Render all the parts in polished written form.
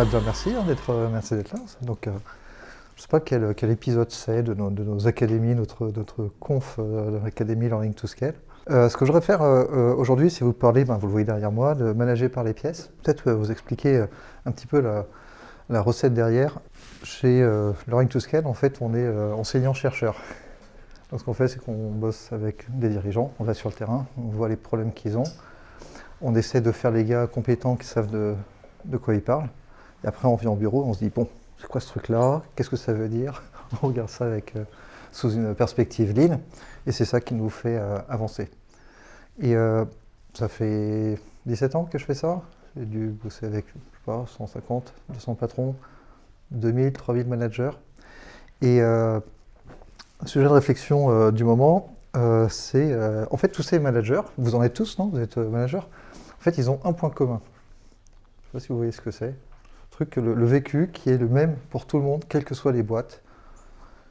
Déjà merci d'être là. Donc, je ne sais pas quel épisode c'est de nos académies, notre conf de l'académie Learning to Scale. Ce que je voudrais faire aujourd'hui, c'est vous parler, vous le voyez derrière moi, de manager par les pièces. Peut-être vous expliquer un petit peu la recette derrière. Chez Learning to Scale, en fait, on est enseignant-chercheur. Donc, ce qu'on fait, c'est qu'on bosse avec des dirigeants, on va sur le terrain, on voit les problèmes qu'ils ont, on essaie de faire les gars compétents qui savent de quoi ils parlent. Et après, on vient au bureau, on se dit, bon, c'est quoi ce truc-là? Qu'est-ce que ça veut dire? On regarde ça sous une perspective lean, et c'est ça qui nous fait avancer. Et ça fait 17 ans que je fais ça. J'ai dû bosser avec, je sais pas, 150, 200 patrons, 2000, 3000 managers. Et un sujet de réflexion du moment, c'est, en fait, tous ces managers, vous en êtes tous, non? Vous êtes managers. En fait, ils ont un point commun. Je ne sais pas si vous voyez ce que c'est. Le vécu qui est le même pour tout le monde, quelles que soient les boîtes,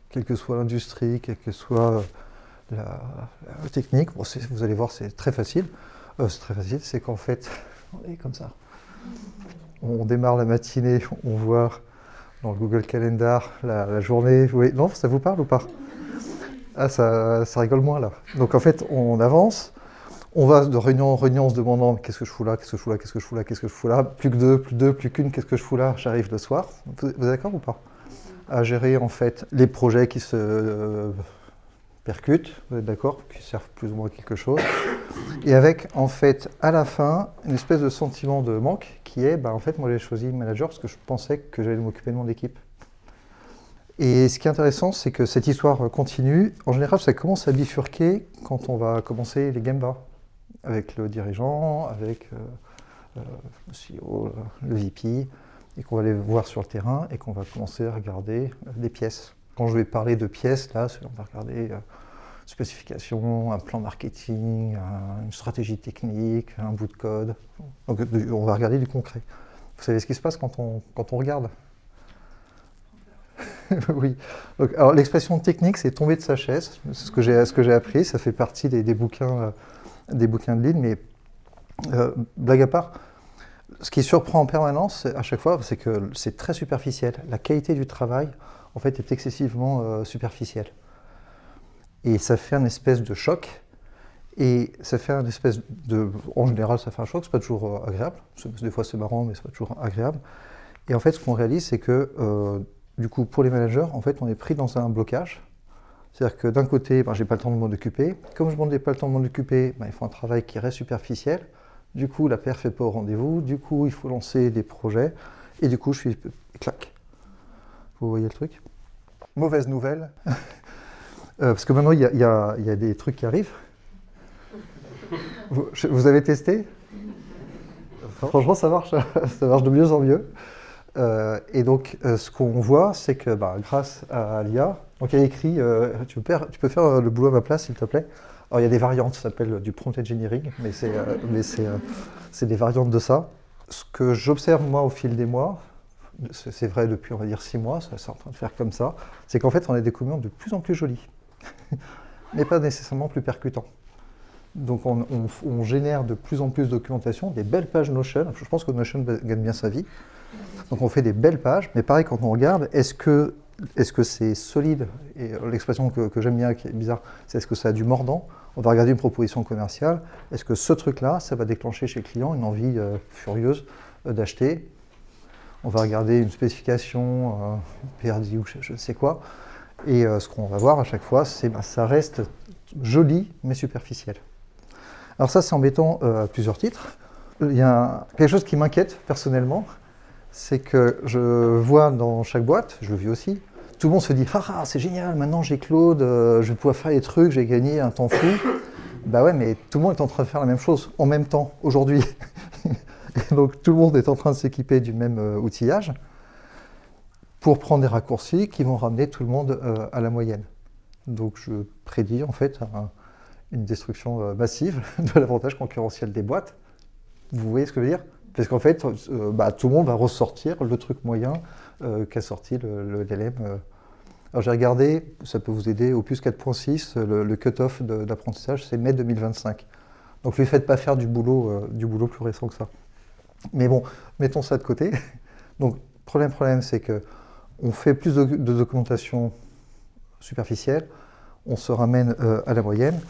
quelle que soit l'industrie, quelle que soit la technique. Bon, vous allez voir, c'est très facile. C'est qu'en fait, on est comme ça. On démarre la matinée, on voit dans le Google Calendar la journée. Oui, non, ça vous parle ou pas? Ah, ça rigole moins là. Donc en fait, on avance. On va de réunion en réunion en se demandant qu'est-ce que je fous là, qu'est-ce que je fous là, qu'est-ce que je fous là, qu'est-ce que je fous là. Plus que deux, plus qu'une, qu'est-ce que je fous là? J'arrive le soir. Vous êtes d'accord ou pas? À gérer en fait les projets qui se percutent, vous êtes d'accord, qui servent plus ou moins à quelque chose. Et avec en fait à la fin une espèce de sentiment de manque qui est, en fait moi j'ai choisi manager parce que je pensais que j'allais m'occuper de mon équipe. Et ce qui est intéressant, c'est que cette histoire continue. En général, ça commence à bifurquer quand on va commencer les gambas. Avec le dirigeant, avec le CEO, le VP, et qu'on va aller voir sur le terrain et qu'on va commencer à regarder des pièces. Quand je vais parler de pièces, là, on va regarder spécification, un plan marketing, une stratégie technique, un bout de code. Donc on va regarder du concret. Vous savez ce qui se passe quand on regarde? Oui. Donc, alors l'expression technique, c'est tomber de sa chaise. C'est ce que j'ai appris. Ça fait partie des bouquins de lean, mais blague à part, ce qui surprend en permanence à chaque fois, c'est que c'est très superficiel. La qualité du travail, en fait, est excessivement superficielle. Et ça fait un espèce de choc. Et ça fait un espèce de... En général, ça fait un choc, c'est pas toujours agréable. Des fois, c'est marrant, mais c'est pas toujours agréable. Et en fait, ce qu'on réalise, c'est que, du coup, pour les managers, en fait, on est pris dans un blocage. C'est-à-dire que d'un côté, j'ai pas le temps de m'en occuper. Comme je n'ai pas le temps de m'en occuper, il faut un travail qui reste superficiel. Du coup, la perf n'est pas au rendez-vous. Du coup, il faut lancer des projets. Et du coup, je suis... Clac. Vous voyez le truc? Mauvaise nouvelle. Parce que maintenant, il y a des trucs qui arrivent. Vous avez testé? Franchement, ça marche. Ça marche de mieux en mieux. Et donc, ce qu'on voit, c'est que grâce à l'IA, donc il y a écrit, tu peux faire le boulot à ma place, s'il te plaît. Alors, il y a des variantes, ça s'appelle du prompt engineering, mais c'est des variantes de ça. Ce que j'observe, moi, au fil des mois, c'est vrai depuis, on va dire, 6 mois, ça c'est en train de faire comme ça, c'est qu'en fait, on a des documents de plus en plus jolis, mais pas nécessairement plus percutants. Donc, on génère de plus en plus de documentation, des belles pages Notion. Je pense que Notion gagne bien sa vie. Donc on fait des belles pages, mais pareil quand on regarde, est-ce que c'est solide? Et l'expression que j'aime bien, qui est bizarre, c'est est-ce que ça a du mordant? On va regarder une proposition commerciale, est-ce que ce truc-là, ça va déclencher chez le client une envie furieuse d'acheter? On va regarder une spécification, PRD ou je ne sais quoi, et ce qu'on va voir à chaque fois, c'est ça reste joli, mais superficiel. Alors ça, c'est embêtant à plusieurs titres. Il y a quelque chose qui m'inquiète personnellement, c'est que je vois dans chaque boîte, je le vis aussi, tout le monde se dit « Ah, c'est génial, maintenant j'ai Claude, je vais pouvoir faire des trucs, j'ai gagné un temps fou. » Bah ouais, mais tout le monde est en train de faire la même chose en même temps, aujourd'hui. Et donc tout le monde est en train de s'équiper du même outillage pour prendre des raccourcis qui vont ramener tout le monde à la moyenne. Donc je prédis en fait une destruction massive de l'avantage concurrentiel des boîtes. Vous voyez ce que je veux dire? Parce qu'en fait, tout le monde va ressortir le truc moyen qu'a sorti le LLM. Alors j'ai regardé, ça peut vous aider, Opus 4.6, le cut-off d'apprentissage, c'est mai 2025. Donc ne lui faites pas faire du boulot plus récent que ça. Mais bon, mettons ça de côté. Donc, problème, c'est qu'on fait plus de documentation superficielle, on se ramène à la moyenne.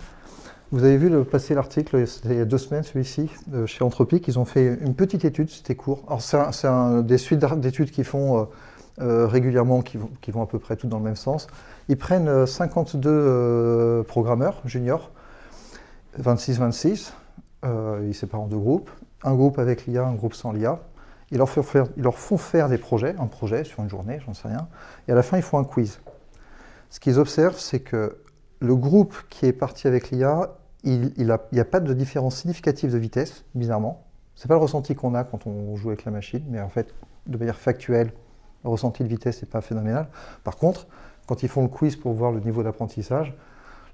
Vous avez vu passer l'article, c'était il y a 2 semaines, celui-ci, chez Anthropic. Ils ont fait une petite étude, c'était court. Alors, c'est des suites d'études qu'ils font régulièrement, qui vont à peu près toutes dans le même sens. Ils prennent 52 programmeurs juniors, 26, ils séparent en 2 groupes. Un groupe avec l'IA, un groupe sans l'IA. Ils leur font faire des projets, un projet sur une journée, j'en sais rien. Et à la fin, ils font un quiz. Ce qu'ils observent, c'est que le groupe qui est parti avec l'IA, il n'y a pas de différence significative de vitesse, bizarrement. Ce n'est pas le ressenti qu'on a quand on joue avec la machine, mais en fait, de manière factuelle, le ressenti de vitesse n'est pas phénoménal. Par contre, quand ils font le quiz pour voir le niveau d'apprentissage,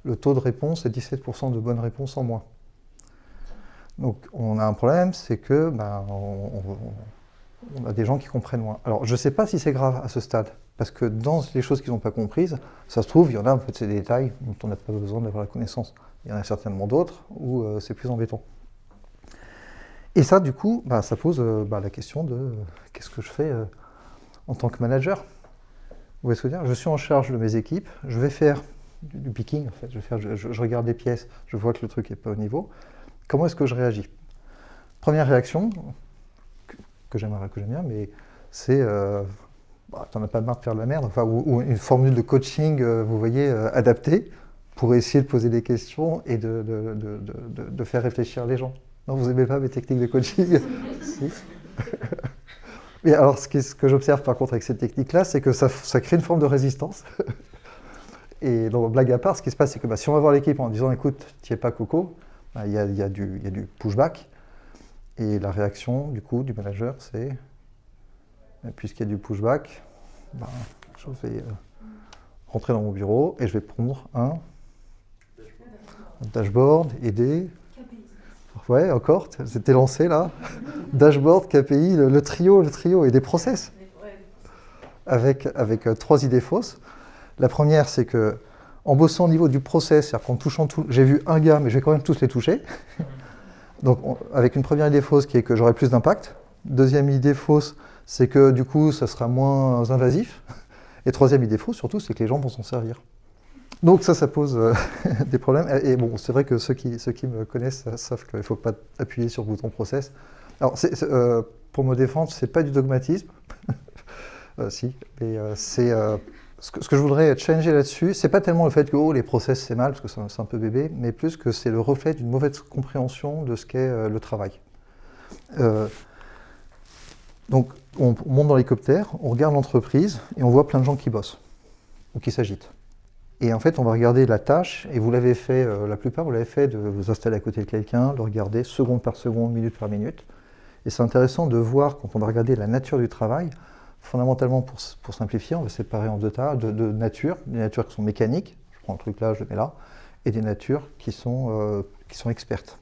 le taux de réponse est 17% de bonnes réponses en moins. Donc on a un problème, c'est que on a des gens qui comprennent moins. Alors je ne sais pas si c'est grave à ce stade, parce que dans les choses qu'ils n'ont pas comprises, ça se trouve, il y en a, en fait, c'est des détails dont on n'a pas besoin d'avoir la connaissance. Il y en a certainement d'autres où c'est plus embêtant. Et ça, du coup, ça pose la question de qu'est-ce que je fais en tant que manager. Vous voyez ce que je veux dire ? Je suis en charge de mes équipes, je vais faire du picking, en fait. Je regarde des pièces, je vois que le truc n'est pas au niveau. Comment est-ce que je réagis ? Première réaction, que j'aime bien, mais c'est t'en as pas marre de faire de la merde, enfin, ou une formule de coaching, vous voyez, adaptée, pour essayer de poser des questions et de faire réfléchir les gens. Non, vous n'aimez pas mes techniques de coaching ? Si. Mais alors, ce que j'observe par contre avec cette technique-là, c'est que ça crée une forme de résistance. Et donc, blague à part, ce qui se passe, c'est que si on va voir l'équipe en disant « écoute, tu n'y es pas coco », il y a du pushback. Et la réaction, du coup, du manager, c'est puisqu'il y a du pushback, je vais rentrer dans mon bureau et je vais prendre un dashboard, aider. Ouais, encore, c'était lancé là. Dashboard, KPI, le trio et des process. Avec 3 idées fausses. La première, c'est que en bossant au niveau du process, c'est-à-dire qu'en touchant tout, j'ai vu un gars, mais je vais quand même tous les toucher. Donc, avec une première idée fausse qui est que j'aurai plus d'impact. Deuxième idée fausse, c'est que du coup, ça sera moins invasif. Et troisième idée fausse, surtout, c'est que les gens vont s'en servir. Donc ça pose des problèmes. Et bon, c'est vrai que ceux qui me connaissent savent qu'il ne faut pas appuyer sur le bouton process. Alors, pour me défendre, c'est pas du dogmatisme. Si, mais c'est... Ce que je voudrais challenger là-dessus, c'est pas tellement le fait que les process c'est mal, parce que c'est un peu bébé, mais plus que c'est le reflet d'une mauvaise compréhension de ce qu'est le travail. Donc on monte dans l'hélicoptère, on regarde l'entreprise et on voit plein de gens qui bossent ou qui s'agitent. Et en fait, on va regarder la tâche, et vous l'avez fait, la plupart, vous l'avez fait de vous installer à côté de quelqu'un, le regarder seconde par seconde, minute par minute. Et c'est intéressant de voir, quand on va regarder la nature du travail, fondamentalement, pour simplifier, on va séparer en 2 tas de natures, des natures qui sont mécaniques, je prends le truc là, je le mets là, et des natures qui sont expertes.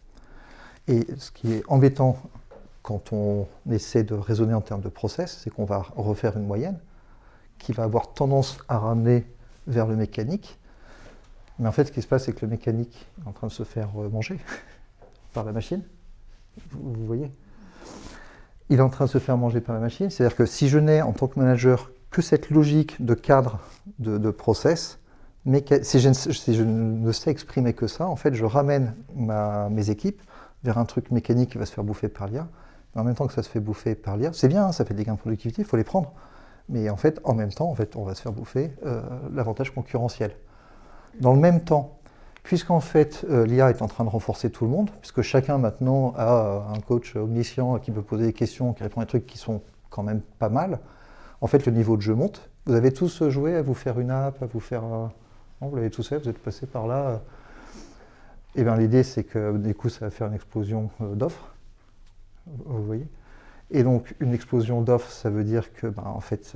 Et ce qui est embêtant quand on essaie de raisonner en termes de process, c'est qu'on va refaire une moyenne qui va avoir tendance à ramener vers le mécanique. Mais en fait, ce qui se passe, c'est que le mécanique est en train de se faire manger par la machine. Vous voyez ? Il est en train de se faire manger par la machine. C'est-à-dire que si je n'ai, en tant que manager, que cette logique de cadre, de process, mais si je ne sais exprimer que ça, en fait, je ramène mes équipes vers un truc mécanique qui va se faire bouffer par l'IA. Mais en même temps que ça se fait bouffer par l'IA, c'est bien, ça fait des gains de productivité, il faut les prendre. Mais en fait, en même temps, on va se faire bouffer l'avantage concurrentiel. Dans le même temps, puisqu'en fait, l'IA est en train de renforcer tout le monde, puisque chacun maintenant a un coach omniscient qui peut poser des questions, qui répond à des trucs qui sont quand même pas mal, en fait, le niveau de jeu monte. Vous avez tous joué à vous faire une app, à vous faire... Non, vous l'avez tous fait, vous êtes passé par là. Et bien l'idée, c'est que du coup, ça va faire une explosion d'offres. Vous voyez ? Et donc, une explosion d'offres, ça veut dire que, en fait,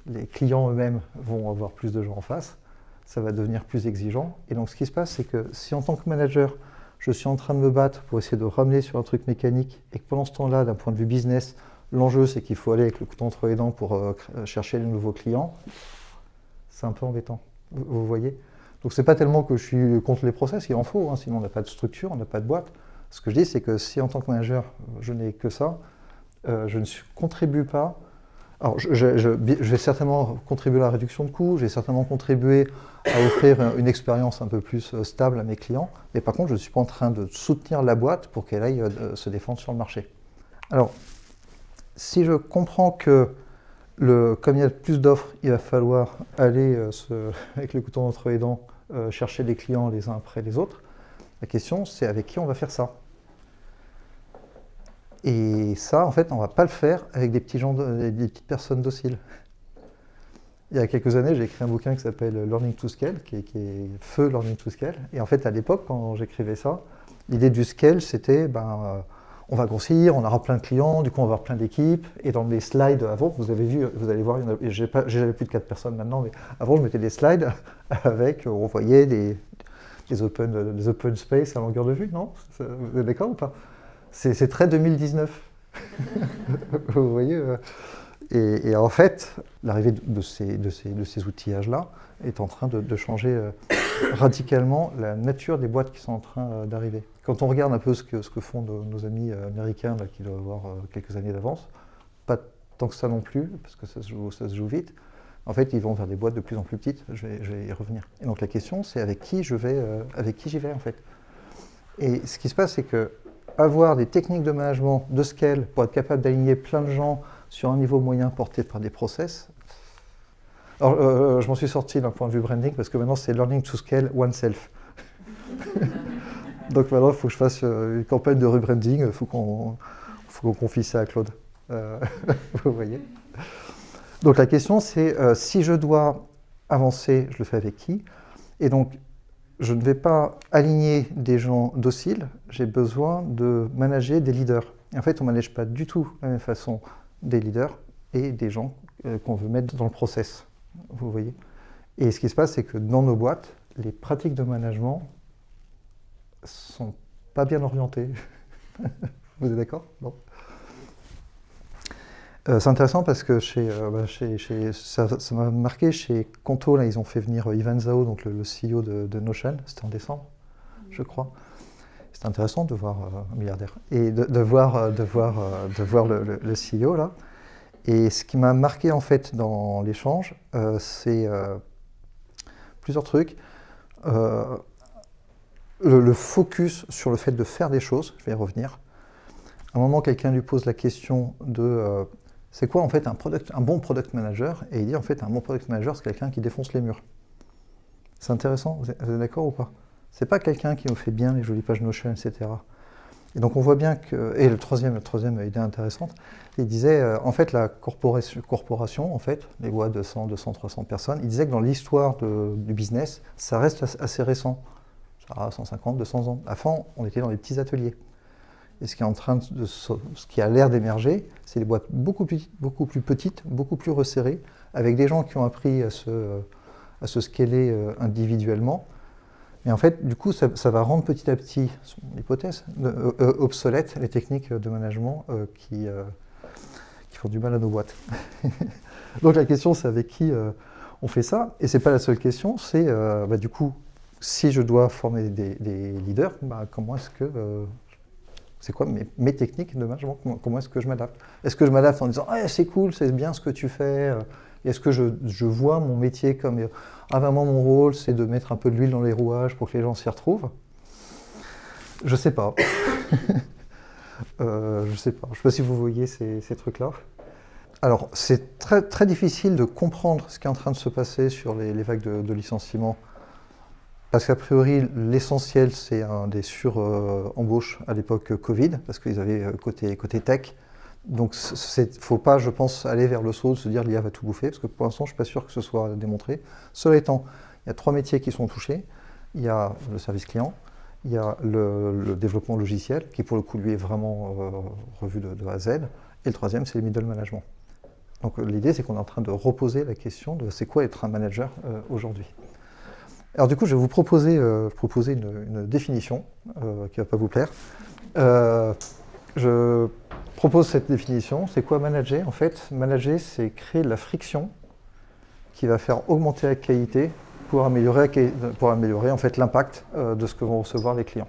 les clients eux-mêmes vont avoir plus de gens en face. Ça va devenir plus exigeant. Et donc, ce qui se passe, c'est que si en tant que manager, je suis en train de me battre pour essayer de ramener sur un truc mécanique, et que pendant ce temps-là, d'un point de vue business, l'enjeu, c'est qu'il faut aller avec le couteau entre les dents pour chercher de nouveaux clients, c'est un peu embêtant. Vous voyez ? Donc, c'est pas tellement que je suis contre les process, il en faut, sinon on n'a pas de structure, on n'a pas de boîte. Ce que je dis, c'est que si en tant que manager, je n'ai que ça, je ne contribue pas Alors, je vais certainement contribuer à la réduction de coûts, je vais certainement contribuer à offrir une expérience un peu plus stable à mes clients, mais par contre, je ne suis pas en train de soutenir la boîte pour qu'elle aille se défendre sur le marché. Alors, si je comprends que comme il y a plus d'offres, il va falloir aller avec le couteau entre les dents chercher des clients les uns après les autres, la question, c'est avec qui on va faire ça. Et ça, en fait, on ne va pas le faire avec des petites personnes dociles. Il y a quelques années, j'ai écrit un bouquin qui s'appelle Learning to Scale, qui est Feu Learning to Scale. Et en fait, à l'époque, quand j'écrivais ça, l'idée du scale, c'était on va grossir, on aura plein de clients, du coup, on va avoir plein d'équipes. Et dans les slides avant, vous avez vu, vous allez voir, j'avais plus de 4 personnes maintenant, mais avant, je mettais des slides avec, on voyait des open space à longueur de vue, non? Vous êtes d'accord ou pas? C'est très 2019. Vous voyez et en fait, l'arrivée de ces outillages-là est en train de changer radicalement la nature des boîtes qui sont en train d'arriver. Quand on regarde un peu ce que font nos amis américains, là, qui doivent avoir quelques années d'avance, pas tant que ça non plus, parce que ça se joue vite. En fait, ils vont vers des boîtes de plus en plus petites. Je vais y revenir. Et donc la question, c'est avec qui j'y vais en fait. Et ce qui se passe, c'est que avoir des techniques de management, de scale, pour être capable d'aligner plein de gens sur un niveau moyen porté par des process. Alors, je m'en suis sorti d'un point de vue branding, parce que maintenant, c'est Learning to Scale oneself. Donc maintenant, il faut que je fasse une campagne de rebranding, il faut qu'on confie ça à Claude. Vous voyez. Donc la question, c'est si je dois avancer, je le fais avec qui? Et donc, je ne vais pas aligner des gens dociles, j'ai besoin de manager des leaders. Et en fait, on ne manage pas du tout de la même façon des leaders et des gens qu'on veut mettre dans le process. Vous voyez. Et ce qui se passe, c'est que dans nos boîtes, les pratiques de management ne sont pas bien orientées. Vous êtes d'accord? Non. C'est intéressant parce que ça m'a marqué chez Conto, là, ils ont fait venir Ivan Zhao, donc le CEO de Notion, c'était en décembre, je crois. C'était intéressant de voir un milliardaire et de voir le CEO là. Et ce qui m'a marqué en fait dans l'échange, c'est plusieurs trucs. Le focus sur le fait de faire des choses, je vais y revenir. À un moment, quelqu'un lui pose la question de c'est quoi en fait un bon product manager? Et il dit en fait un bon product manager, c'est quelqu'un qui défonce les murs. C'est intéressant, vous êtes d'accord ou pas? C'est pas quelqu'un qui nous fait bien les jolies pages Notion, etc. Et donc on voit bien que... Et la troisième idée intéressante, il disait en fait la corporation, en fait, les boîtes de 100, 200, 300 personnes, il disait que dans l'histoire du business, ça reste assez récent. Ça a 150, 200 ans. Avant, on était dans des petits ateliers. Et ce qui a l'air d'émerger, c'est des boîtes beaucoup plus petites, beaucoup plus resserrées, avec des gens qui ont appris à se scaler individuellement. Mais en fait, du coup, ça va rendre petit à petit, c'est mon hypothèse, obsolètes les techniques de management qui font du mal à nos boîtes. Donc la question, c'est avec qui on fait ça. Et ce n'est pas la seule question, c'est du coup, si je dois former des leaders, comment est-ce que... c'est quoi mes techniques de management? Comment est-ce que je m'adapte? Est-ce que je m'adapte en disant « c'est cool, c'est bien ce que tu fais » Est-ce que je vois mon métier comme « vraiment mon rôle, c'est de mettre un peu de l'huile dans les rouages pour que les gens s'y retrouvent » Je sais pas. Je sais pas. Je sais pas si vous voyez ces trucs-là. Alors, c'est très, très difficile de comprendre ce qui est en train de se passer sur les vagues de licenciements. Parce qu'a priori, l'essentiel, c'est des sur-embauches à l'époque Covid, parce qu'ils avaient côté tech. Donc, il ne faut pas, je pense, aller vers le saut de se dire l'IA va tout bouffer, parce que pour l'instant, je ne suis pas sûr que ce soit démontré. Cela étant, il y a 3 métiers qui sont touchés. Il y a le service client, il y a le développement logiciel, qui pour le coup, lui, est vraiment revu de A à Z. Et le troisième, c'est le middle management. Donc, l'idée, c'est qu'on est en train de reposer la question de c'est quoi être un manager aujourd'hui. Alors du coup, je vais vous proposer une définition qui ne va pas vous plaire. Je propose cette définition. C'est quoi manager? En fait, manager, c'est créer de la friction qui va faire augmenter la qualité pour améliorer en fait, l'impact de ce que vont recevoir les clients.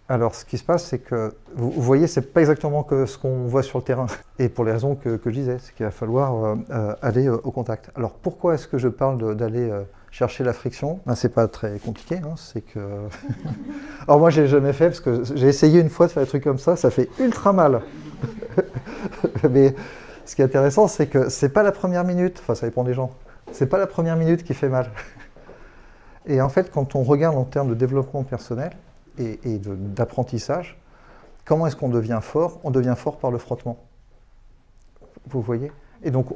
Alors, ce qui se passe, c'est que, vous voyez, c'est pas exactement ce qu'on voit sur le terrain. Et pour les raisons que je disais, c'est qu'il va falloir aller au contact. Alors, pourquoi est-ce que je parle d'aller chercher la friction? Ben, c'est pas très compliqué, hein, c'est que... Alors moi, j'ai jamais fait, parce que j'ai essayé une fois de faire des trucs comme ça fait ultra mal. Mais ce qui est intéressant, c'est que c'est pas la première minute, enfin ça dépend des gens, c'est pas la première minute qui fait mal. Et en fait, quand on regarde en termes de développement personnel et d'apprentissage, comment est-ce qu'on devient fort? On devient fort par le frottement. Vous voyez? Et donc,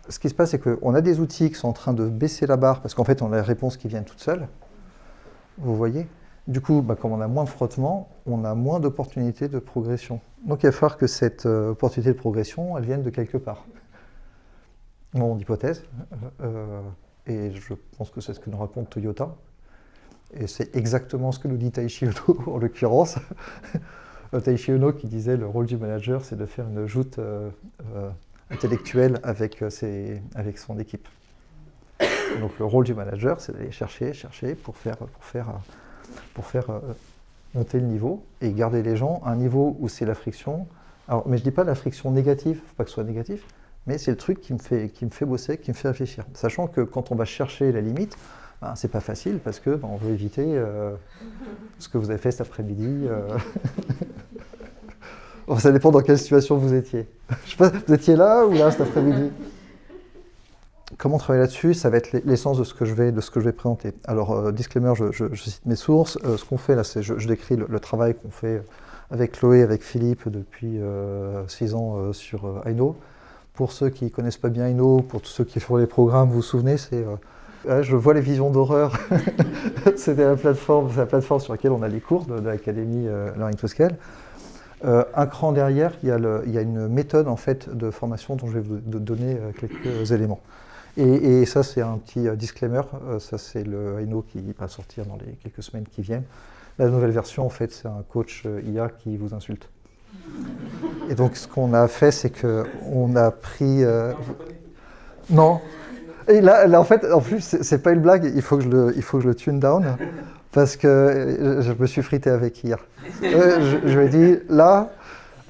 ce qui se passe, c'est qu'on a des outils qui sont en train de baisser la barre, parce qu'en fait, on a les réponses qui viennent toutes seules. Vous voyez? Du coup, comme on a moins de frottement, on a moins d'opportunités de progression. Donc, il va falloir que cette opportunité de progression, elle vienne de quelque part. Mon hypothèse, et je pense que c'est ce que nous raconte Toyota, et c'est exactement ce que nous dit Taichi Ohno en l'occurrence. Taichi Ohno qui disait le rôle du manager, c'est de faire une joute intellectuelle avec son équipe. Donc le rôle du manager, c'est d'aller chercher pour faire monter le niveau et garder les gens à un niveau où c'est la friction. Alors, mais je ne dis pas la friction négative, il ne faut pas que ce soit négatif, mais c'est le truc qui me fait bosser, qui me fait réfléchir. Sachant que quand on va chercher la limite, c'est pas facile parce que on veut éviter ce que vous avez fait cet après-midi. Bon, ça dépend dans quelle situation vous étiez. Je sais pas, vous étiez là ou là cet après-midi? Comment travailler là-dessus? Ça va être l'essence de ce que je vais présenter. Alors, disclaimer, je cite mes sources. Ce qu'on fait là, c'est je décris le travail qu'on fait avec Chloé, avec Philippe depuis 6 ans sur Aino. Pour ceux qui ne connaissent pas bien Aino, pour tous ceux qui font les programmes, vous vous souvenez, je vois les visions d'horreur. C'est la plateforme sur laquelle on a les cours de l'académie Learning to Scale. Un cran derrière, il y a une méthode en fait de formation dont je vais vous donner quelques éléments. Et ça, c'est un petit disclaimer. Ça, c'est le Aino qui va sortir dans les quelques semaines qui viennent. La nouvelle version, en fait, c'est un coach IA qui vous insulte. Et donc, ce qu'on a fait, c'est qu'on a pris... Non. Et là, en fait, en plus, c'est pas une blague. Il faut que je le tune down parce que je me suis frité avec hier. Je lui ai dit, là...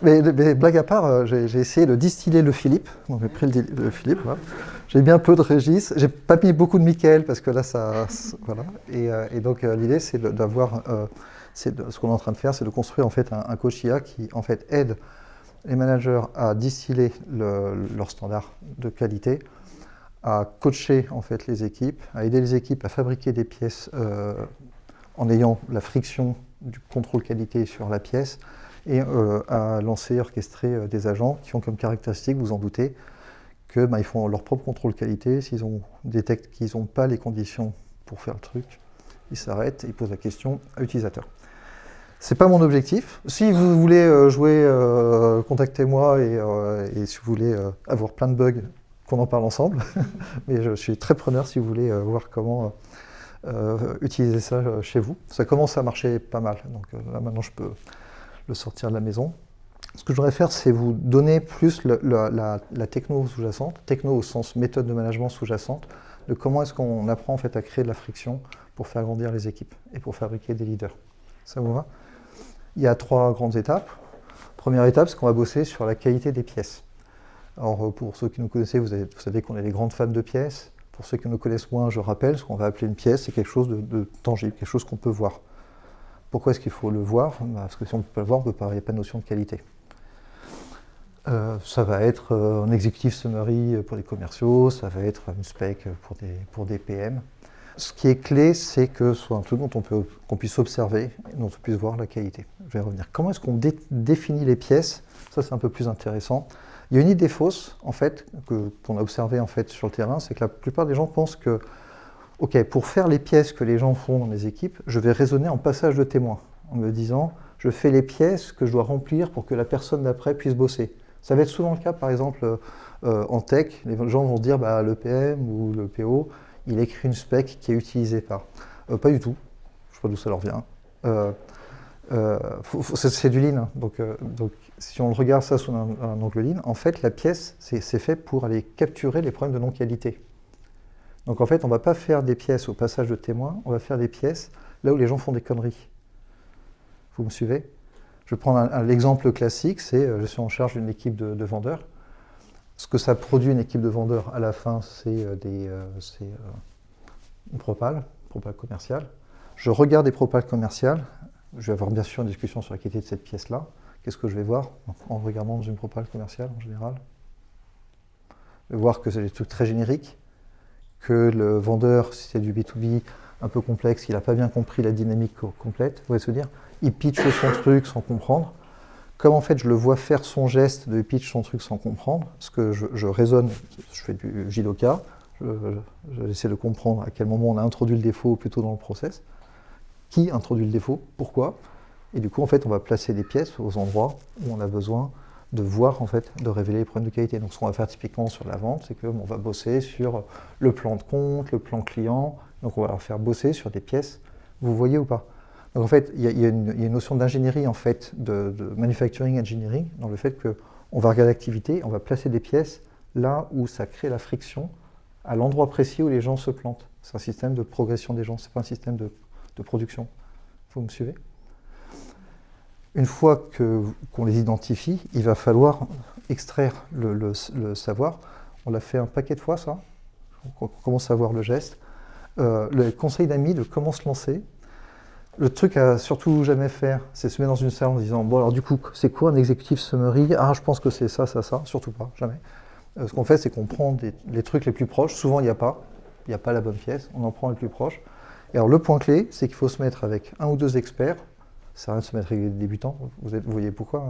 Mais blague à part, j'ai essayé de distiller le Philippe. Donc, j'ai pris le Philippe, voilà. J'ai mis un peu de Régis. J'ai pas mis beaucoup de Mickaël parce que là, voilà. Et donc, l'idée, c'est d'avoir... ce qu'on est en train de faire, c'est de construire en fait un coach IA qui en fait aide les managers à distiller leurs standards de qualité, à coacher en fait les équipes, à aider les équipes à fabriquer des pièces en ayant la friction du contrôle qualité sur la pièce et à lancer, orchestrer des agents qui ont comme caractéristique, vous en doutez, que ils font leur propre contrôle qualité. S'ils détectent qu'ils n'ont pas les conditions pour faire le truc, ils s'arrêtent et ils posent la question à l'utilisateur. C'est pas mon objectif. Si vous voulez jouer, contactez-moi et si vous voulez avoir plein de bugs, qu'on en parle ensemble. Mais je suis très preneur si vous voulez voir comment utiliser ça chez vous. Ça commence à marcher pas mal, donc là maintenant je peux le sortir de la maison. Ce que je voudrais faire, c'est vous donner plus la techno sous-jacente, techno au sens méthode de management sous-jacente, de comment est-ce qu'on apprend en fait à créer de la friction pour faire grandir les équipes et pour fabriquer des leaders. Ça vous va? Il y a 3 grandes étapes. Première étape, c'est qu'on va bosser sur la qualité des pièces. Alors pour ceux qui nous connaissez, vous savez qu'on est des grandes fans de pièces. Pour ceux qui nous connaissent moins, je rappelle, ce qu'on va appeler une pièce, c'est quelque chose de tangible, quelque chose qu'on peut voir. Pourquoi est-ce qu'il faut le voir? Parce que si on ne peut pas le voir, il n'y a pas de notion de qualité. Ça va être un executive summary pour les commerciaux, ça va être une spec pour des PM. Ce qui est clé, c'est que ce soit un truc qu'on puisse observer, dont on puisse voir la qualité. Je vais revenir. Comment est-ce qu'on définit les pièces? Ça, c'est un peu plus intéressant. Il y a une idée fausse, en fait, qu'on a observée en fait, sur le terrain, c'est que la plupart des gens pensent que, OK, pour faire les pièces que les gens font dans les équipes, je vais raisonner en passage de témoin, en me disant, je fais les pièces que je dois remplir pour que la personne d'après puisse bosser. Ça va être souvent le cas, par exemple, en tech, les gens vont se dire, le PM ou le PO, il écrit une spec qui est utilisée par. Pas du tout, je ne sais pas d'où ça leur vient. C'est du lean, donc si on le regarde ça sous un angle lean, en fait la pièce c'est fait pour aller capturer les problèmes de non-qualité. Donc en fait on ne va pas faire des pièces au passage de témoin, on va faire des pièces là où les gens font des conneries. Vous me suivez? Je vais prendre l'exemple classique, c'est je suis en charge d'une équipe de vendeurs. Ce que ça produit une équipe de vendeurs à la fin, c'est une propale commerciale. Je regarde des propales commerciales. Je vais avoir bien sûr une discussion sur la qualité de cette pièce-là. Qu'est-ce que je vais voir en regardant dans une propale commerciale en général? Je vais voir que c'est des trucs très génériques, que le vendeur, si c'est du B2B un peu complexe, il n'a pas bien compris la dynamique complète. Vous voyez ce que je veux dire? Il pitch son truc sans comprendre. Comme en fait je le vois faire son geste de pitch son truc sans comprendre, parce que je raisonne, je fais du JDOKA, j'essaie de comprendre à quel moment on a introduit le défaut plutôt dans le process, qui introduit le défaut, pourquoi, et du coup en fait on va placer des pièces aux endroits où on a besoin de voir en fait, de révéler les problèmes de qualité. Donc ce qu'on va faire typiquement sur la vente, c'est qu'on va bosser sur le plan de compte, le plan client, donc on va leur faire bosser sur des pièces, vous voyez ou pas? Donc en fait, il y a une notion d'ingénierie, en fait, de manufacturing engineering, dans le fait qu'on va regarder l'activité, on va placer des pièces là où ça crée la friction, à l'endroit précis où les gens se plantent. C'est un système de progression des gens, c'est pas un système de production. Vous me suivez? Une fois qu'on les identifie, il va falloir extraire le savoir. On l'a fait un paquet de fois, ça. On commence à voir le geste. Le conseil d'amis de comment se lancer. Le truc à surtout jamais faire, c'est se mettre dans une salle en disant « Bon alors du coup, c'est quoi un executive summary? Ah, je pense que c'est ça, ça, ça. » Surtout pas, jamais. Ce qu'on fait, c'est qu'on prend les trucs les plus proches. Souvent, il n'y a pas la bonne pièce. On en prend les plus proches. Et alors le point clé, c'est qu'il faut se mettre avec un ou deux experts. Ça sert à rien de se mettre avec des débutants. Vous voyez pourquoi?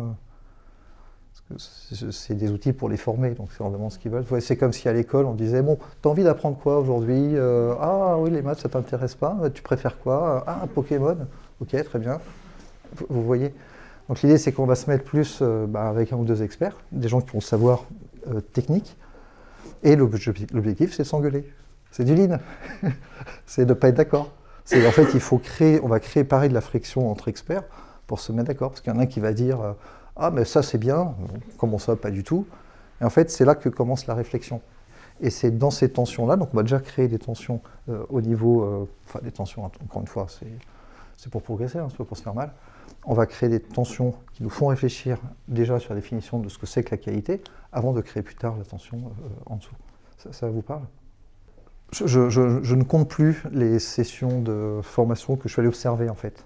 Parce que c'est des outils pour les former, donc c'est vraiment ce qu'ils veulent. C'est comme si à l'école, on disait « Bon, t'as envie d'apprendre quoi aujourd'hui? Ah oui, les maths, ça t'intéresse pas? Tu préfères quoi? Ah, Pokémon? Ok, très bien. » Vous voyez? Donc l'idée, c'est qu'on va se mettre plus avec un ou deux experts, des gens qui ont le savoir technique. Et l'objectif, c'est de s'engueuler. C'est du lean. C'est de ne pas être d'accord. En fait, on va créer pareil de la friction entre experts pour se mettre d'accord. Parce qu'il y en a un qui va dire ah, mais ça c'est bien, comment ça, pas du tout. Et en fait, c'est là que commence la réflexion. Et c'est dans ces tensions-là, donc on va déjà créer des tensions au niveau. Enfin, des tensions, encore une fois, c'est pour progresser, c'est pas pour se faire mal. On va créer des tensions qui nous font réfléchir déjà sur la définition de ce que c'est que la qualité, avant de créer plus tard la tension en dessous. Ça vous parle? Je ne compte plus les sessions de formation que je suis allé observer en fait.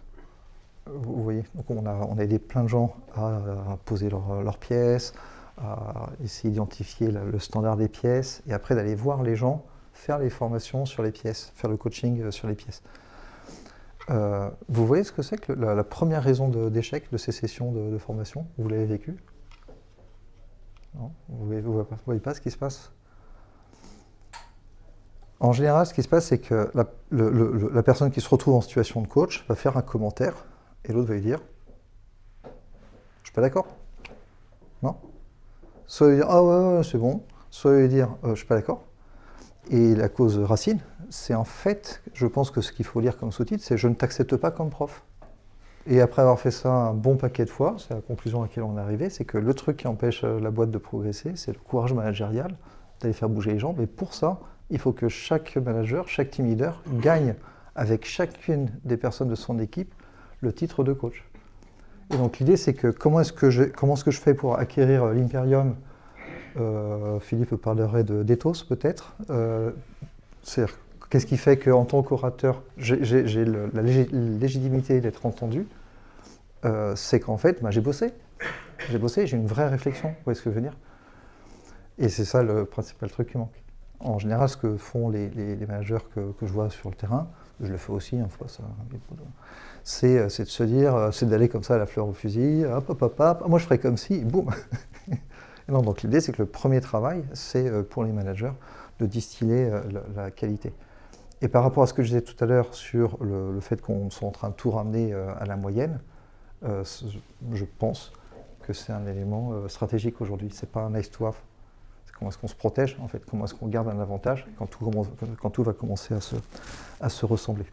Vous voyez, donc on a aidé plein de gens à poser leurs pièces, à essayer d'identifier le standard des pièces, et après d'aller voir les gens faire les formations sur les pièces, faire le coaching sur les pièces. Vous voyez ce que c'est que la première raison d'échec de ces sessions de formation? Vous l'avez vécu? Non? Vous ne voyez pas ce qui se passe? En général, ce qui se passe, c'est que la personne qui se retrouve en situation de coach va faire un commentaire et l'autre va lui dire « Je ne suis pas d'accord. » Non? Soit il va lui dire « Ah ouais, c'est bon », soit il va lui dire « Je ne suis pas d'accord ». Et la cause racine, c'est en fait, je pense que ce qu'il faut lire comme sous-titre, c'est « Je ne t'accepte pas comme prof ». Et après avoir fait ça un bon paquet de fois, c'est la conclusion à laquelle on est arrivé, c'est que le truc qui empêche la boîte de progresser, c'est le courage managérial, d'aller faire bouger les gens. Mais pour ça, il faut que chaque manager, chaque team leader gagne avec chacune des personnes de son équipe le titre de coach. Et donc l'idée, c'est que comment est-ce que je fais pour acquérir l'Imperium? Philippe parlerait d'ethos peut-être. C'est-à-dire, qu'est-ce qui fait qu'en tant qu'orateur, j'ai la légitimité d'être entendu? C'est qu'en fait, j'ai bossé, j'ai une vraie réflexion. Vous voyez ce que je veux dire? Et c'est ça le principal truc qui manque. En général, ce que font les managers que je vois sur le terrain, je le fais aussi, c'est de se dire, c'est d'aller comme ça à la fleur au fusil, hop, moi je ferai comme si, boum. Non, donc l'idée, c'est que le premier travail, c'est pour les managers de distiller la qualité. Et par rapport à ce que je disais tout à l'heure sur le fait qu'on soit en train de tout ramener à la moyenne, je pense que c'est un élément stratégique aujourd'hui. C'est pas un nice to have. Comment est-ce qu'on se protège, en fait? Comment est-ce qu'on garde un avantage quand tout va commencer à se ressembler?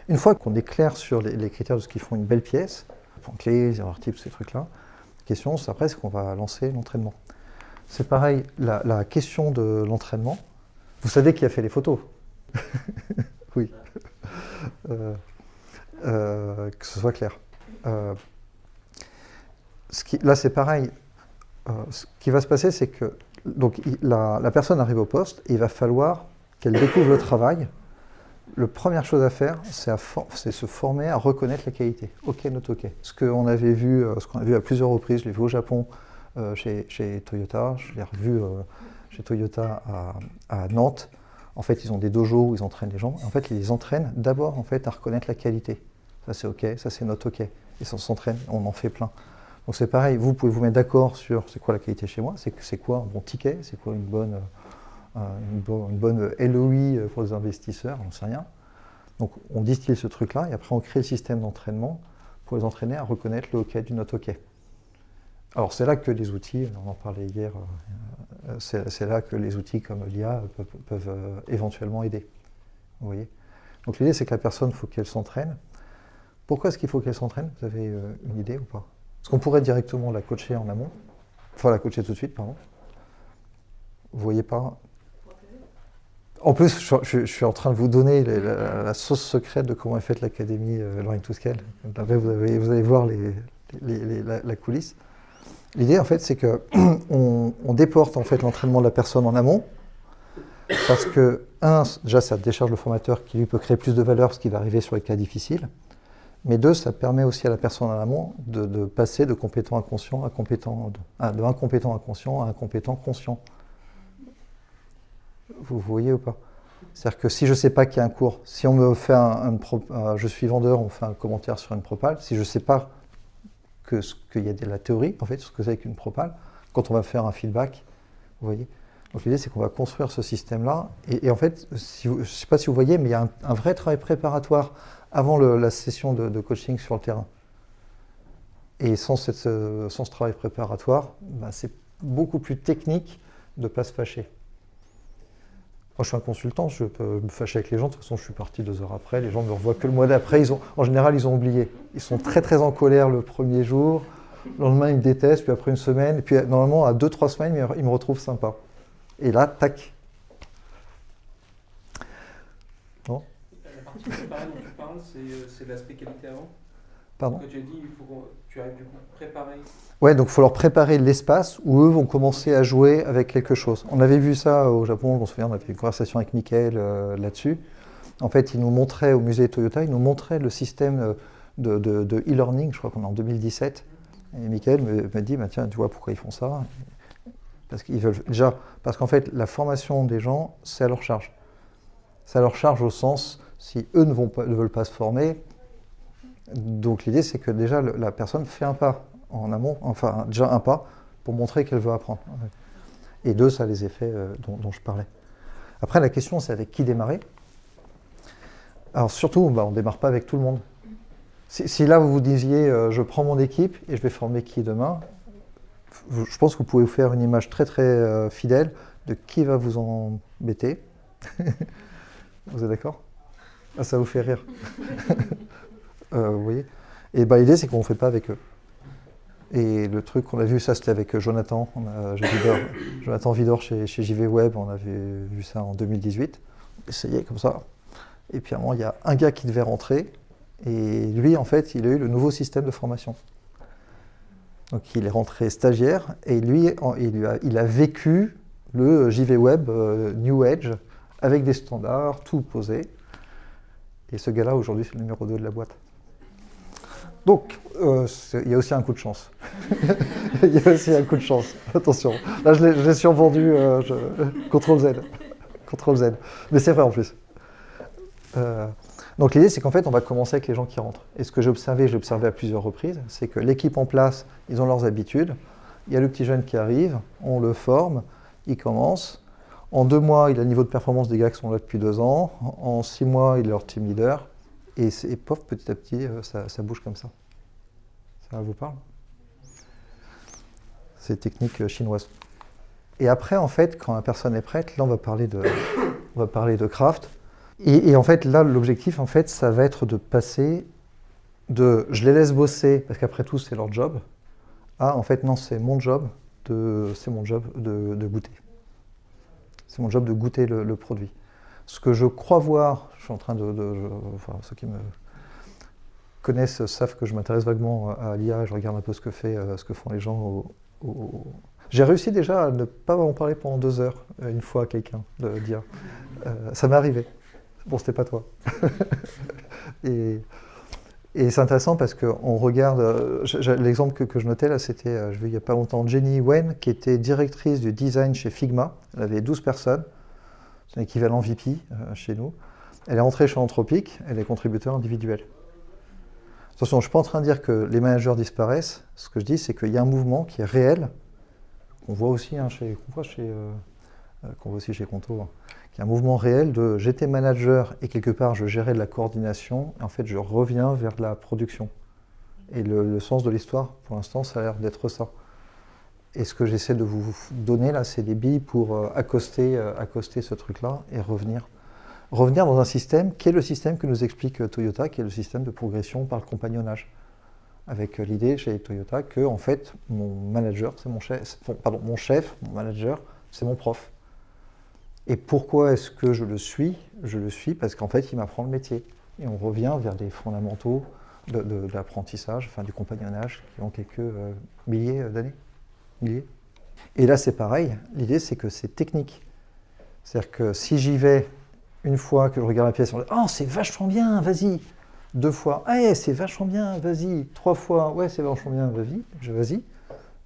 Une fois qu'on est clair sur les critères de ce qui font une belle pièce, les points clés, les erreurs types, ces trucs-là, la question, c'est après, est-ce qu'on va lancer l'entraînement? C'est pareil, la question de l'entraînement, vous savez qui a fait les photos? Oui. que ce soit clair. Là, c'est pareil. Ce qui va se passer, c'est que donc, la personne arrive au poste et il va falloir qu'elle découvre le travail. La première chose à faire, c'est se former à reconnaître la qualité. OK, not OK. Ce qu'on a vu à plusieurs reprises, je l'ai vu au Japon chez Toyota, je l'ai revu chez Toyota à Nantes. En fait, ils ont des dojos où ils entraînent les gens. En fait, ils les entraînent d'abord en fait, à reconnaître la qualité. Ça, c'est OK, ça, c'est not OK. Et ça s'entraîne, on en fait plein. Donc c'est pareil, vous pouvez vous mettre d'accord sur c'est quoi la qualité chez moi, c'est quoi un bon ticket, c'est quoi une bonne LOI pour les investisseurs, on ne sait rien. Donc on distille ce truc-là et après on crée le système d'entraînement pour les entraîner à reconnaître le OK du not OK. Alors c'est là que les outils, on en parlait hier, c'est là que les outils comme l'IA peuvent éventuellement aider. Vous voyez ? Donc l'idée c'est que la personne, il faut qu'elle s'entraîne. Pourquoi est-ce qu'il faut qu'elle s'entraîne ? Vous avez une idée ou pas ? Parce qu'on pourrait directement la coacher en amont, enfin la coacher tout de suite, pardon. Vous voyez pas ? En plus, je suis en train de vous donner la sauce secrète de comment est faite l'académie Learning to Scale. Vous allez voir la coulisse. L'idée, en fait, c'est que on déporte en fait l'entraînement de la personne en amont, parce que déjà, ça décharge le formateur qui lui peut créer plus de valeur parce qu'il va arriver sur les cas difficiles. Mais deux, ça permet aussi à la personne en amont de passer de compétent inconscient à compétent, de incompétent inconscient à incompétent conscient. Vous voyez ou pas ? C'est-à-dire que si je ne sais pas qu'il y a un cours, si on me fait je suis vendeur, on fait un commentaire sur une propale, si je ne sais pas qu'il y a de la théorie, en fait, ce que c'est qu'une propale, quand on va faire un feedback, vous voyez ? Donc l'idée, c'est qu'on va construire ce système-là. Et en fait, je ne sais pas si vous voyez, mais il y a un vrai travail préparatoire avant la session de coaching sur le terrain. Et sans ce travail préparatoire, c'est beaucoup plus technique de ne pas se fâcher. Moi, je suis un consultant, je peux me fâcher avec les gens. De toute façon, je suis parti 2 heures après. Les gens ne me revoient que le mois d'après. En général, ils ont oublié. Ils sont très, très en colère le premier jour. Le lendemain, ils me détestent. Puis après une semaine. Et puis, normalement, à 2-3 semaines, ils me retrouvent sympa. Et là, tac. Bon. La partie préparée dont tu parles, c'est l'aspect qualité avant. Pardon ? Donc, tu as dit, il faut que tu arrives du coup préparer. Ouais, donc il faut leur préparer l'espace où eux vont commencer à jouer avec quelque chose. On avait vu ça au Japon, je me souviens, on avait fait une conversation avec Mickaël là-dessus. En fait, il nous montrait au musée Toyota, il nous montrait le système de e-learning, je crois qu'on est en 2017. Et Mickaël me dit, tiens, tu vois pourquoi ils font ça ? Parce qu'ils veulent déjà, parce qu'en fait, la formation des gens, c'est à leur charge. C'est à leur charge au sens, si eux ne veulent pas se former, donc l'idée c'est que déjà la personne fait un pas en amont, enfin déjà un pas pour montrer qu'elle veut apprendre. Et deux, ça a les effets dont je parlais. Après la question c'est avec qui démarrer. Alors surtout, on ne démarre pas avec tout le monde. Si là vous vous disiez je prends mon équipe et je vais former qui demain, je pense que vous pouvez vous faire une image très très fidèle de qui va vous embêter. Vous êtes d'accord ? Ah, ça vous fait rire. Vous voyez ? Et l'idée, c'est qu'on ne fait pas avec eux. Et le truc qu'on a vu, ça, c'était avec Jonathan. Jonathan Vidor chez JV Web, on avait vu ça en 2018. On essayait comme ça. Et puis à un moment, il y a un gars qui devait rentrer. Et lui, en fait, il a eu le nouveau système de formation. Donc il est rentré stagiaire. Et lui, il a vécu le JV Web New Age avec des standards, tout posé. Et ce gars-là, aujourd'hui, c'est le numéro 2 de la boîte. Donc, il y a aussi un coup de chance. Il y a aussi un coup de chance. Attention. Là, je l'ai survendu. Ctrl Z. Mais c'est vrai en plus. Donc, l'idée, c'est qu'en fait, on va commencer avec les gens qui rentrent. Et ce que j'ai observé à plusieurs reprises, c'est que l'équipe en place, ils ont leurs habitudes. Il y a le petit jeune qui arrive, on le forme, il commence. En 2 mois, il a le niveau de performance des gars qui sont là depuis 2 ans. En 6 mois, il est leur team leader. Et pof, petit à petit, ça bouge comme ça. Ça vous parle ? C'est technique chinoise. Et après, en fait, quand la personne est prête, là, on va parler de craft. Et en fait, là, l'objectif, en fait, ça va être de passer de « je les laisse bosser, parce qu'après tout, c'est leur job », à « en fait, non, c'est mon job de goûter ». C'est mon job de goûter le produit. Ce que je crois voir, je suis en train connaissent savent que je m'intéresse vaguement à l'IA, je regarde un peu ce que font les gens J'ai réussi déjà à ne pas en parler pendant 2 heures, une fois à quelqu'un, d'IA. Ça m'est arrivé. Bon, c'était pas toi. Et c'est intéressant parce qu'on regarde, l'exemple que je notais là, c'était, je vu il n'y a pas longtemps, Jenny Wen, qui était directrice du design chez Figma. Elle avait 12 personnes, c'est un équivalent VP chez nous. Elle est rentrée chez Anthropic, elle est contributeur individuel. Attention, je ne suis pas en train de dire que les managers disparaissent. Ce que je dis, c'est qu'il y a un mouvement qui est réel, qu'on voit aussi qu'on voit aussi chez Conto, qui est un mouvement réel de j'étais manager et quelque part je gérais de la coordination, et en fait je reviens vers de la production. Et le sens de l'histoire, pour l'instant, ça a l'air d'être ça. Et ce que j'essaie de vous donner là, c'est des billes pour accoster ce truc-là et revenir dans un système qui est le système que nous explique Toyota, qui est le système de progression par le compagnonnage. Avec l'idée chez Toyota que en fait, mon manager, c'est mon chef, mon manager, c'est mon prof. Et pourquoi est-ce que je le suis? Je le suis parce qu'en fait, il m'apprend le métier. Et on revient vers des fondamentaux de l'apprentissage, enfin du compagnonnage, qui ont quelques milliers d'années. Et là, c'est pareil. L'idée, c'est que c'est technique. C'est-à-dire que si j'y vais une fois que je regarde la pièce, on dit « Oh, c'est vachement bien, vas-y !» 2 fois « Ah, c'est vachement bien, vas-y !» 3 fois « Ouais, c'est vachement bien, vas-y !»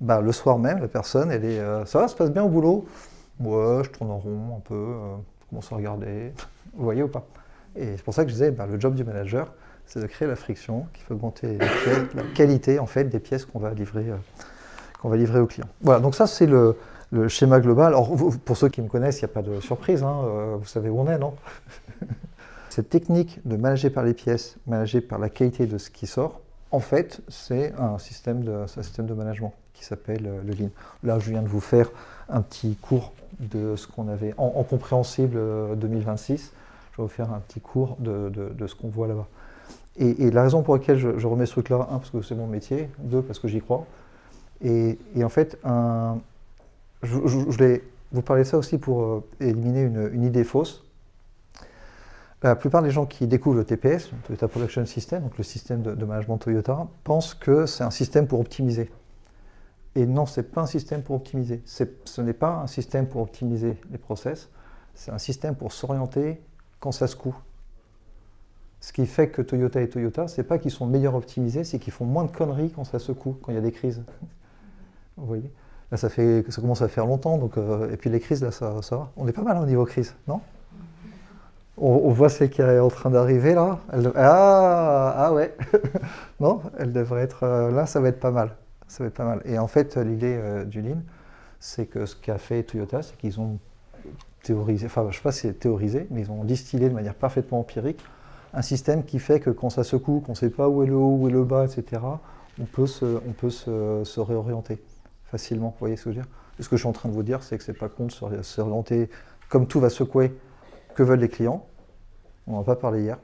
Bah, le soir même, la personne, elle est « Ça va, ça se passe bien au boulot ?» Ouais, je tourne en rond un peu, je commence à regarder, vous voyez ou pas? Et c'est pour ça que je disais, le job du manager, c'est de créer la friction, qui fait augmenter la qualité en fait, des pièces qu'on va livrer au client. Voilà, donc ça c'est le schéma global. Alors pour ceux qui me connaissent, il n'y a pas de surprise, vous savez où on est, non? Cette technique de manager par les pièces, manager par la qualité de ce qui sort, en fait, c'est un système de management qui s'appelle le Lean. Là, je viens de vous faire un petit cours de ce qu'on avait en compréhensible 2026. Je vais vous faire un petit cours de ce qu'on voit là-bas. Et la raison pour laquelle je remets ce truc-là, 1, parce que c'est mon métier, 2, parce que j'y crois. Et en fait, je voulais vous parler de ça aussi pour éliminer une idée fausse. La plupart des gens qui découvrent le TPS, le Toyota Production System, donc le système de management Toyota, pensent que c'est un système pour optimiser. Et non, ce n'est pas un système pour optimiser. Ce n'est pas un système pour optimiser les process, c'est un système pour s'orienter quand ça se coud. Ce qui fait que Toyota est Toyota, c'est pas qu'ils sont meilleurs optimisés, c'est qu'ils font moins de conneries quand ça secoue, quand il y a des crises. Vous voyez? Là, ça commence à faire longtemps, donc, et puis les crises, là, ça va. On est pas mal au niveau crise, non? On voit celle qui est en train d'arriver, là. Ah ouais. Non, elle devrait être... là, ça va être pas mal. Ça va être pas mal. Et en fait, l'idée du Lean, c'est que ce qu'a fait Toyota, c'est qu'ils ont théorisé, enfin, je ne sais pas si c'est théorisé, mais ils ont distillé de manière parfaitement empirique un système qui fait que quand ça secoue, qu'on ne sait pas où est le haut, où est le bas, etc., on peut se réorienter facilement. Vous voyez ce que je veux dire? Et ce que je suis en train de vous dire, c'est que ce n'est pas con de se réorienter comme tout va secouer. Que veulent les clients? On n'en a pas parlé hier.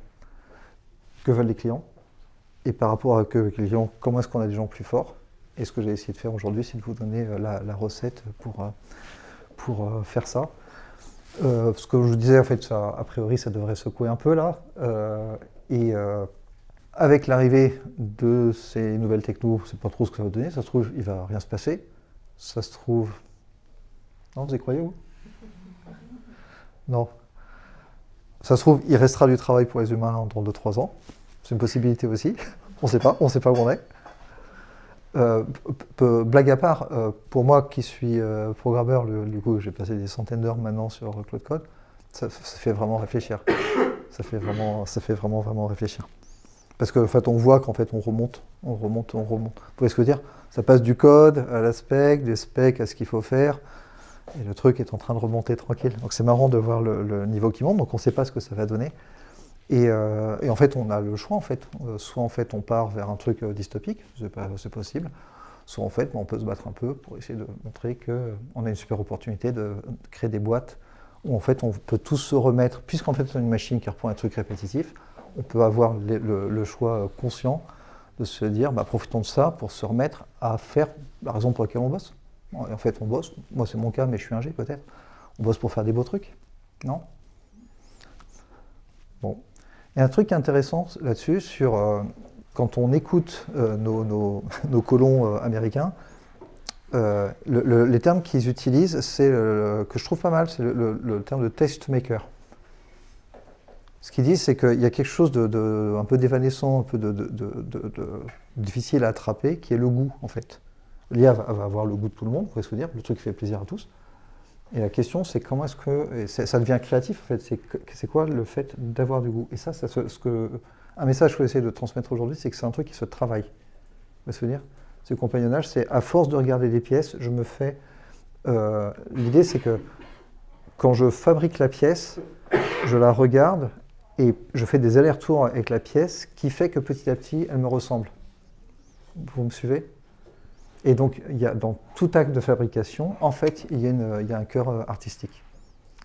Que veulent les clients? Et par rapport à que les clients, comment est-ce qu'on a des gens plus forts? Et ce que j'ai essayé de faire aujourd'hui, c'est de vous donner la recette pour faire ça. Ce que je vous disais, en fait, ça, a priori, ça devrait secouer un peu là. Avec l'arrivée de ces nouvelles technos, je ne sais pas trop ce que ça va donner. Ça se trouve, il ne va rien se passer. Ça se trouve... Non, vous y croyez, vous? Non. Ça se trouve, il restera du travail pour les humains dans 2-3 ans. C'est une possibilité aussi. On ne sait pas où on est. Blague à part, pour moi qui suis programmeur, du coup j'ai passé des centaines d'heures maintenant sur Claude Code, ça fait vraiment réfléchir. Ça fait vraiment réfléchir. Parce qu'en fait on voit qu'en fait on remonte. Vous voyez ce que je veux dire? Ça passe du code à la spec, des specs à ce qu'il faut faire, et le truc est en train de remonter tranquille. Donc c'est marrant de voir le niveau qui monte, donc on ne sait pas ce que ça va donner. Et en fait, on a le choix, en fait. Soit en fait, on part vers un truc dystopique, c'est possible. Soit en fait, on peut se battre un peu pour essayer de montrer qu'on a une super opportunité de créer des boîtes où en fait, on peut tous se remettre, puisqu'en fait, c'est une machine qui reprend un truc répétitif, on peut avoir le choix conscient de se dire, profitons de ça pour se remettre à faire la raison pour laquelle on bosse. Et en fait, on bosse, moi c'est mon cas, mais je suis ingé peut-être. On bosse pour faire des beaux trucs, non? Bon. Il y a un truc intéressant là-dessus, quand on écoute nos colons américains, les termes qu'ils utilisent, que je trouve pas mal, c'est le terme de tastemaker. Ce qu'ils disent, c'est qu'il y a quelque chose un peu d'évanescent, un peu de difficile à attraper, qui est le goût, en fait. L'IA va avoir le goût de tout le monde, vous pouvez se dire, le truc qui fait plaisir à tous. Et la question, c'est comment est-ce que ça devient créatif, en fait. C'est quoi le fait d'avoir du goût? Et ça un message que j'essaie de transmettre aujourd'hui, c'est que c'est un truc qui se travaille. Vous voyez ce que je veux dire? Ce compagnonnage, c'est à force de regarder des pièces, je me fais... L'idée, c'est que quand je fabrique la pièce, je la regarde et je fais des allers-retours avec la pièce qui fait que petit à petit, elle me ressemble. Vous me suivez? Et donc, dans tout acte de fabrication, en fait, il y a un cœur artistique.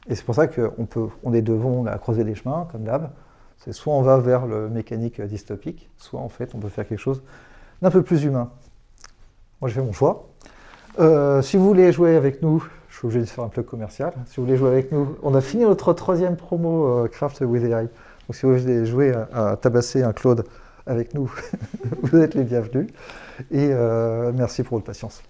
Et c'est pour ça qu'on est devant la croisée des chemins, comme d'hab. C'est soit on va vers le mécanique dystopique, soit en fait, on peut faire quelque chose d'un peu plus humain. Moi, j'ai fait mon choix. Si vous voulez jouer avec nous, je suis obligé de faire un plug commercial. Si vous voulez jouer avec nous, on a fini notre 3e promo Craft with AI. Donc, si vous voulez jouer à tabasser un Claude avec nous, vous êtes les bienvenus. Et merci pour votre patience.